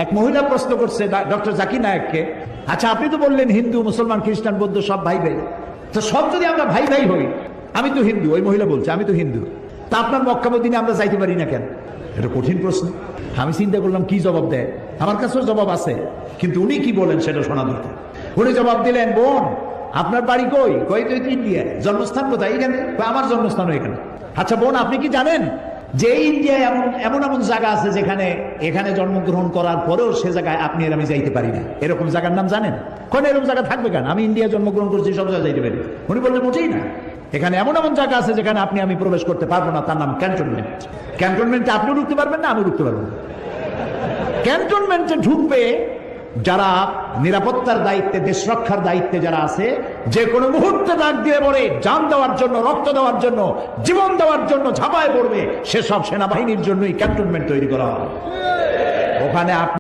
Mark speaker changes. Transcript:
Speaker 1: এক মহিলা প্রশ্ন করছে ডক্টর জাকির নায়েককে, আচ্ছা আপনি তো বললেন হিন্দু মুসলমান খ্রিস্টান বৌদ্ধ সব ভাই ভাই, তো সব যদি আমরা ভাই ভাই হই, আমি তো হিন্দু, ওই মহিলা বলছে আমি তো হিন্দু, তা আপনার মক্কা মদিনে আমরা যাইতে পারি না কেন? এটা কঠিন প্রশ্ন। আমি চিন্তা করলাম কি জবাব দেয়, আমার কাছেও জবাব আছে, কিন্তু উনি কি বলেন সেটা শোনা দরকার। উনি জবাব দিলেন, বোন আপনার বাড়ি কই? কই তো ইন্ডিয়ায়। জন্মস্থান কোথায়? এখানে। আমার জন্মস্থানও এখানে। আচ্ছা বোন আপনি কি জানেন যে ইন্ডিয়ায় এমন এমন জায়গা আছে যেখানে এখানে জন্মগ্রহণ করার পরেও সে জায়গায় আপনি আর আমি যাইতে পারি না, এরকম জায়গার নাম জানেন? কোন এরকম জায়গা থাকবে কেন? আমি ইন্ডিয়া জন্মগ্রহণ করছি, সব জায়গায় যাইতে পারি। উনি বললেন মোটেই না, এখানে এমন এমন জায়গা আছে যেখানে আপনি আমি প্রবেশ করতে পারবো না, তার নাম ক্যান্টনমেন্ট। ক্যান্টনমেন্টে আপনিও ঢুকতে পারবেন না, আমি ঢুকতে পারবো না। ক্যান্টনমেন্টে ঢুকবে যারা নিরাপত্তার দায়িত্বে, দেশ রক্ষার দায়িত্বে যারা আছে, যে কোনো মুহূর্তে ডাক দিয়ে পড়ে জান দেওয়ার জন্য, রক্ত দেওয়ার জন্য, জীবন দেওয়ার জন্য ঝাঁপায় পড়বে, সেসব সেনাবাহিনীর জন্যই ক্যান্টনমেন্ট তৈরি করা হয়। ওখানে